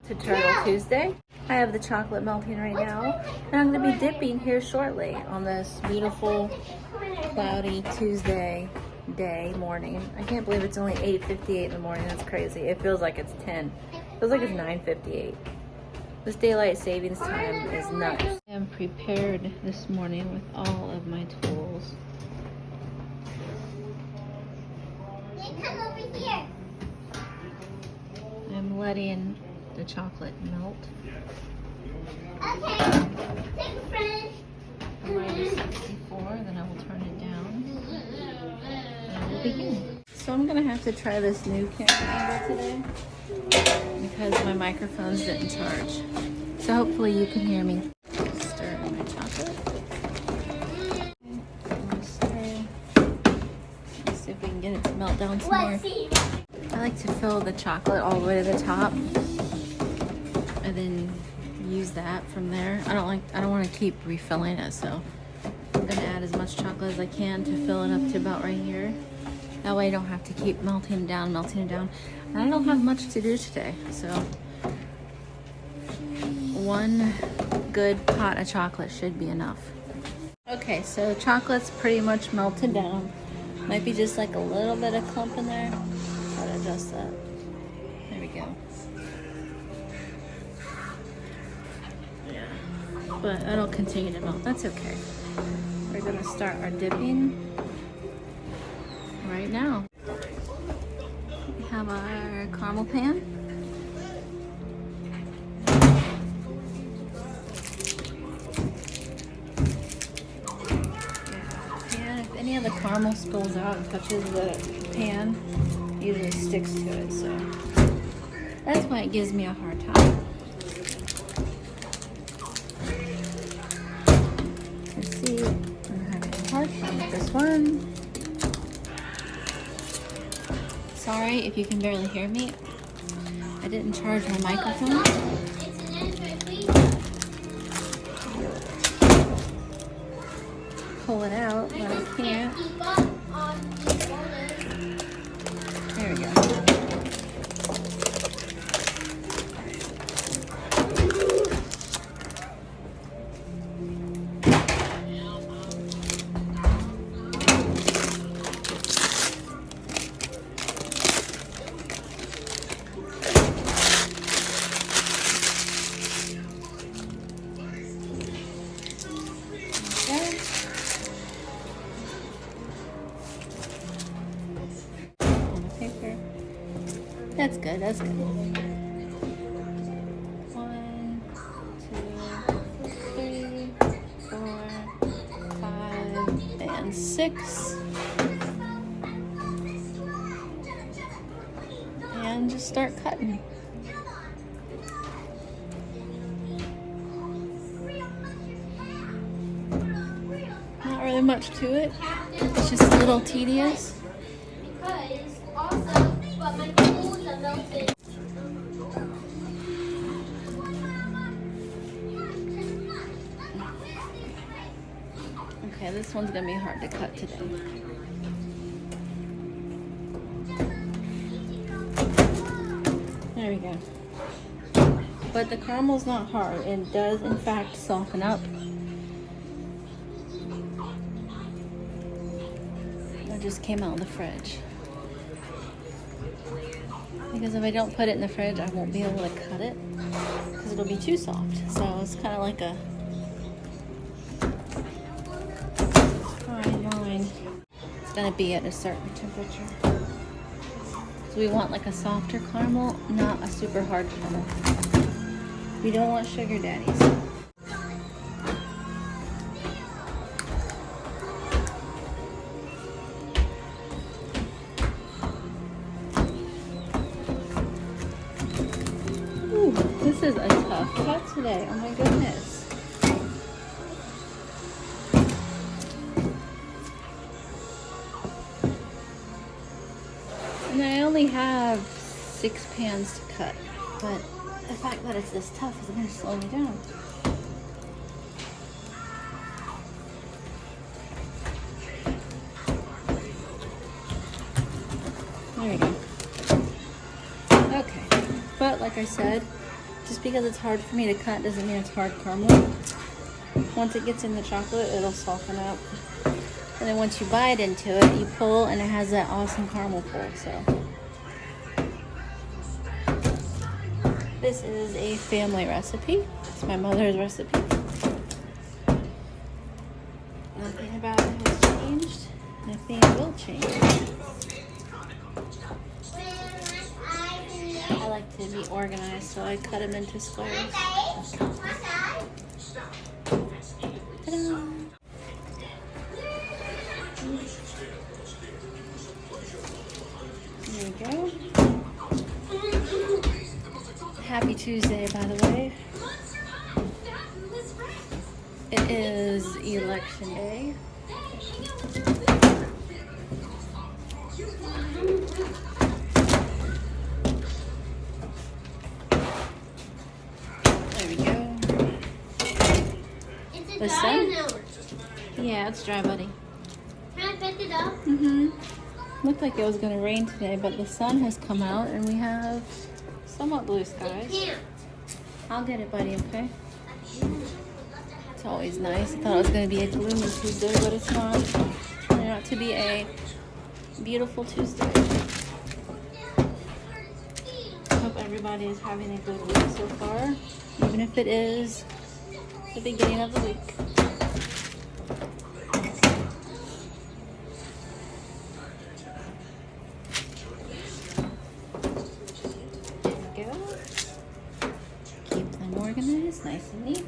To Turtle Tuesday. I have the chocolate melting right now, and I'm going to be dipping here shortly on this beautiful cloudy Tuesday morning. I can't believe it's only 8:58 in the morning. That's crazy. It feels like it's 10. It feels like it's 9:58. This daylight savings time is nuts. I am prepared this morning with all of my tools. Come over here. I'm letting the chocolate melt. Okay. Take a friend. Mine is 64, then I will turn it down. And I will begin. So I'm gonna have to try this new camera angle today because my microphones didn't charge. So hopefully you can hear me. Stir my chocolate. Stir. Let's see if we can get it to melt down some more. I like to fill the chocolate all the way to the top and then use that from there. I don't want to keep refilling it, so I'm gonna add as much chocolate as I can to fill it up to about right here. That way I don't have to keep melting it down. And I don't have much to do today, so one good pot of chocolate should be enough. Okay, so chocolate's pretty much melted down. Might be just like a little bit of clump in there. Try to adjust that. There we go. Yeah, but it'll continue to melt. That's okay. We're gonna start our dipping right now. We have our caramel pan. Yeah, if any of the caramel spills out and touches the pan, it usually sticks to it, so that's why it gives me a hard time. Let's see, I'm having a hard time with this one. Sorry if you can barely hear me. I didn't charge my microphone. Pull it out, but I can't. There we go. That's good, that's good. 1, 2, 3, 4, 5, and 6. And just start cutting. Not really much to it. It's just a little tedious. Okay, this one's gonna be hard to cut today. There we go. But the caramel's not hard. It does, in fact, soften up. It just came out of the fridge. Because if I don't put it in the fridge, I won't be able to cut it because it'll be too soft. So it's kind of like a fine line. It's gonna be at a certain temperature. So we want like a softer caramel, not a super hard caramel. We don't want sugar daddies. Ooh, this is a tough cut today. Oh my goodness. And I only have 6 pans to cut, but the fact that it's this tough is going to slow me down. There we go. Okay, but like I said, Just because it's hard for me to cut doesn't mean it's hard caramel. Once it gets in the chocolate, it'll soften up. And then once you bite into it, you pull and it has that awesome caramel pull, so. This is a family recipe. It's my mother's recipe. Nothing about it has changed. Nothing will change. I like to be organized, so I cut them into squares. Ta-da! There we go. Happy Tuesday, by the way. It is election day. There we go. Is it The dry sun? or no? Yeah, it's dry, buddy. Can I pick it up? Looked like it was going to rain today, but the sun has come out and we have somewhat blue skies. Can't. I'll get it, buddy, okay? It's always nice. I thought it was going to be a gloomy Tuesday, but it's not. It turned out to be a beautiful Tuesday. Hope everybody is having a good week so far, even if it is the beginning of the week. There we go. Keep them organized, nice and neat.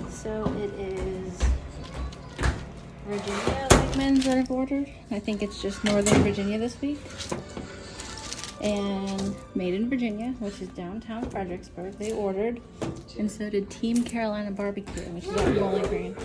So it is Virginia Wegmans that I've ordered. I think it's just Northern Virginia this week. And Made in Virginia, which is downtown Fredericksburg, they ordered. And so did Team Carolina Barbecue, which is at Bowling Green,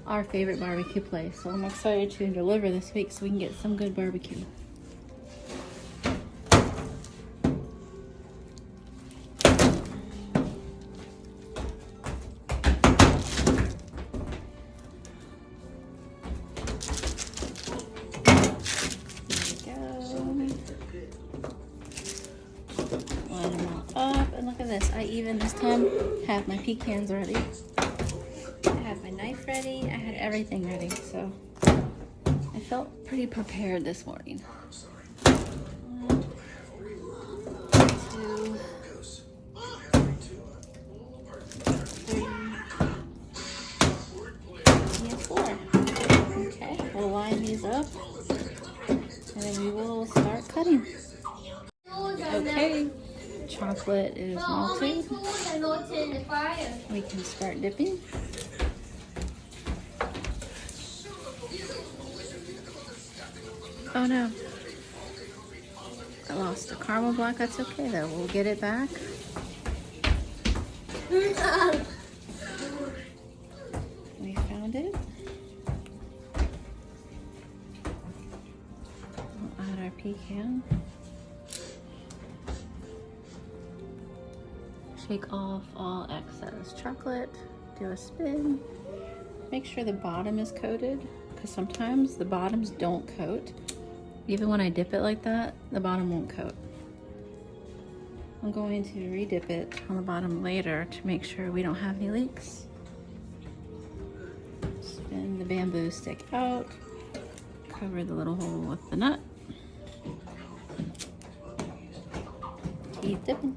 our favorite barbecue place. So I'm excited to deliver this week so we can get some good barbecue. Line them all up, and look at this. I even this time have my pecans ready. I had my knife ready. I had everything ready, so I felt pretty prepared this morning. 1, 2, 3, and 4. Okay, we'll line these up, and then we will start cutting. Okay, chocolate is melted. We can start dipping. Oh no, I lost the caramel block. That's okay though, we'll get it back. We found it. We'll add our pecan. Take off all excess chocolate, do a spin. Make sure the bottom is coated, because sometimes the bottoms don't coat. Even when I dip it like that, the bottom won't coat. I'm going to re-dip it on the bottom later to make sure we don't have any leaks. Spin the bamboo stick out, cover the little hole with the nut. Keep dipping.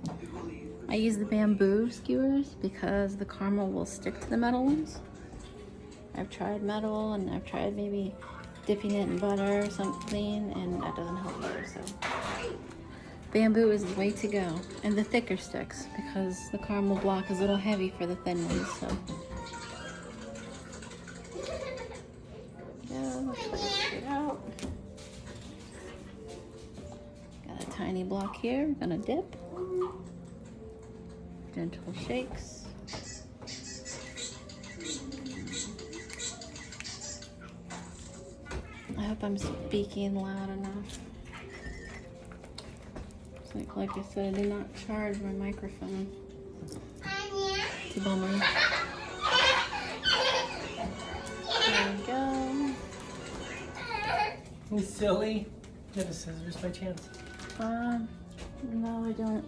I use the bamboo skewers because the caramel will stick to the metal ones. I've tried metal and I've tried maybe dipping it in butter or something, and that doesn't help either. So bamboo is the way to go, and the thicker sticks because the caramel block is a little heavy for the thin ones. So yeah, looks like it should tiny block here. We're gonna dip. Gentle shakes. I hope I'm speaking loud enough. Like I said, I did not charge my microphone. It's a bummer. There we go. You silly. You have the scissors by chance? No, I don't.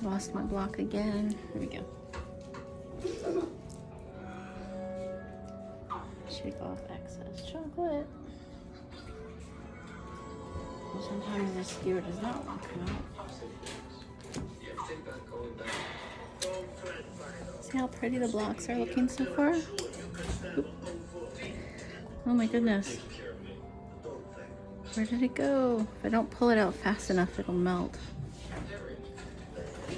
Lost my block again. Here we go. Shake off excess chocolate. Sometimes the skewer does not work out. See how pretty the blocks are looking so far? Oh my goodness. Where did it go? If I don't pull it out fast enough, it'll melt.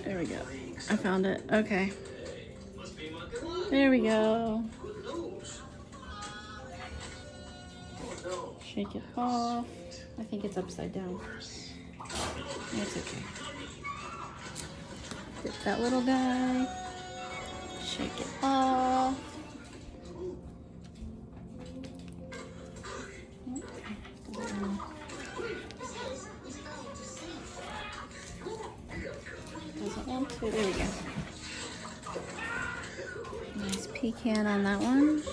There we go. I found it. Okay. There we go. Shake it off. I think it's upside down. It's okay. Dip that little guy. Shake it off. Doesn't want to. There we go. Nice pecan on that one.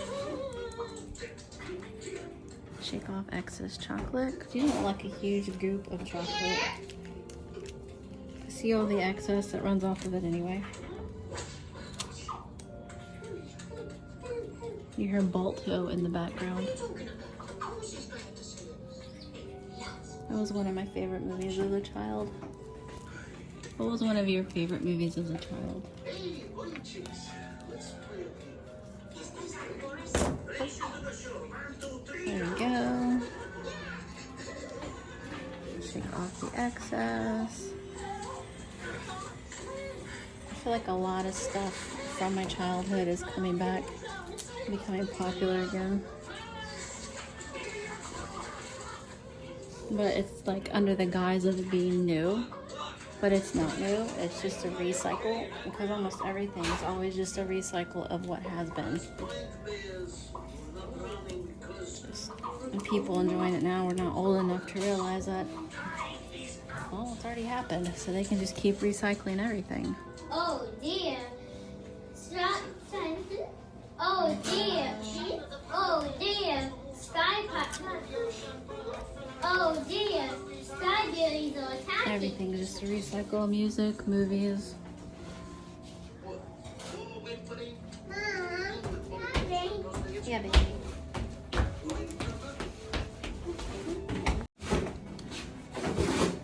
Shake off excess chocolate, because you don't like a huge goop of chocolate. See all the excess that runs off of it anyway. You hear Balto in the background. That was one of my favorite movies as a child. What was one of your favorite movies as a child? There we go. Shake off the excess. I feel like a lot of stuff from my childhood is coming back, becoming popular again. But it's like under the guise of it being new. But it's not new, it's just a recycle, because almost everything is always just a recycle of what has been. And people enjoying it now are not old enough to realize that, well, it's already happened, so they can just keep recycling everything. Oh dear. Oh dear. Oh dear. Sky pot. Oh dear. Sky berries are attacking. Everything's just a recycle. Music, movies. Yeah, baby. There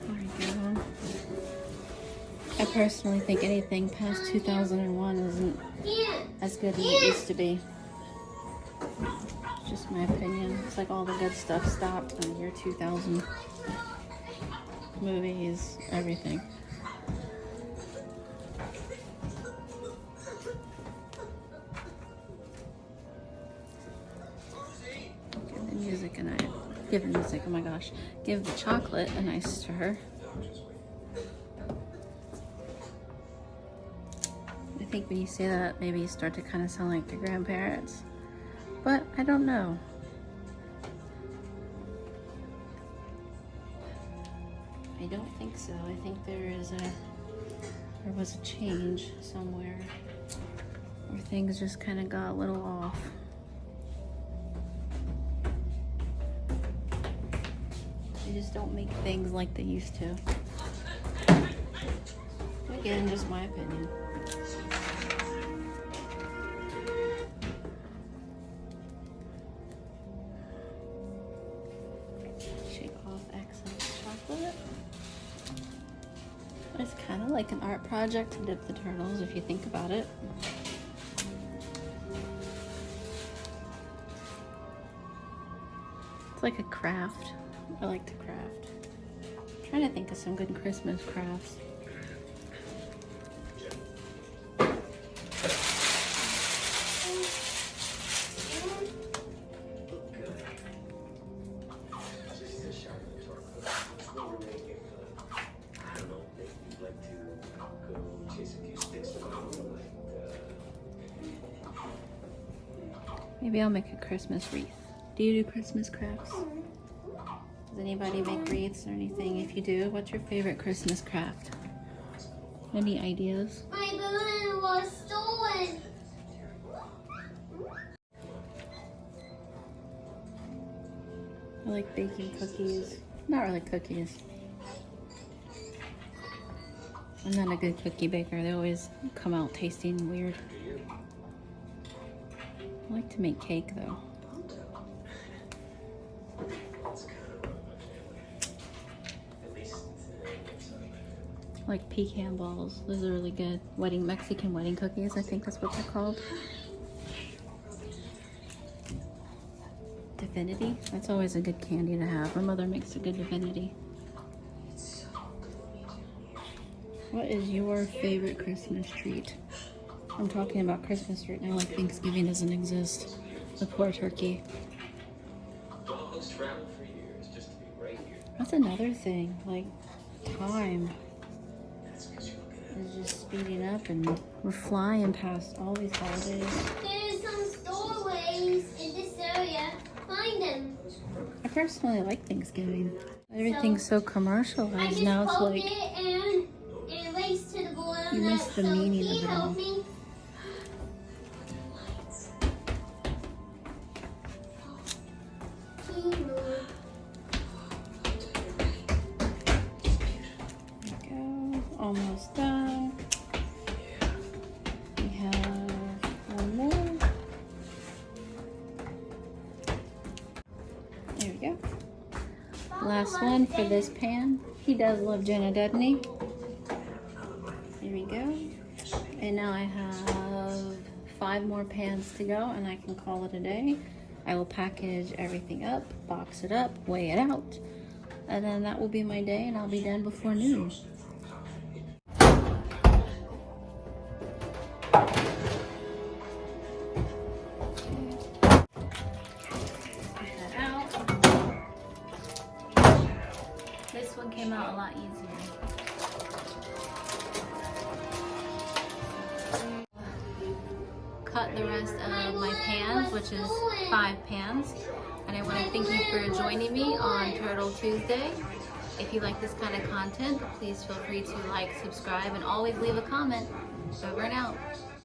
we go. I personally think anything past 2001 isn't as good as it used to be. Just my opinion. It's like all the good stuff stopped in the year 2000. Movies, everything. Give the music a nice, give the music, oh my gosh, give the chocolate a nice stir. I think when you say that, maybe you start to kind of sound like your grandparents, but I don't know. I don't think so. I think there was a change somewhere where things just kind of got a little off. They just don't make things like they used to. Again, just my opinion. Shake off excess chocolate. It's kind of like an art project to dip the turtles if you think about it. It's like a craft. I like to craft. I'm trying to think of some good Christmas crafts. Maybe I'll make a Christmas wreath. Do you do Christmas crafts? Does anybody make wreaths or anything? If you do, what's your favorite Christmas craft? Any ideas? My balloon was stolen. I like baking cookies. Not really cookies. I'm not a good cookie baker. They always come out tasting weird. I like to make cake though. I like pecan balls. Those are really good. Mexican wedding cookies, I think that's what they're called. Divinity. That's always a good candy to have. My mother makes a good divinity. What is your favorite Christmas treat? I'm talking about Christmas right now, like Thanksgiving doesn't exist. The poor turkey. That's another thing, like time is just speeding up and we're flying past all these holidays. There's some stowaways in this area. Find them. I personally like Thanksgiving. Everything's so I commercialized just now. It's poked like it and raced to the balloon. you miss the So meaning can of you it all. help me? There we go. Almost done. We have one more. There we go. Last one for this pan. He does love Jenna, doesn't he? There we go. And now I have 5 more pans to go and I can call it a day. I will package everything up, box it up, weigh it out, and then that will be my day and I'll be done before noon. This one came out a lot easier. Cut the rest of my pans, which is 5 pans. And I want to thank you for joining me on Turtle Tuesday. If you like this kind of content, please feel free to like, subscribe, and always leave a comment. Over and out.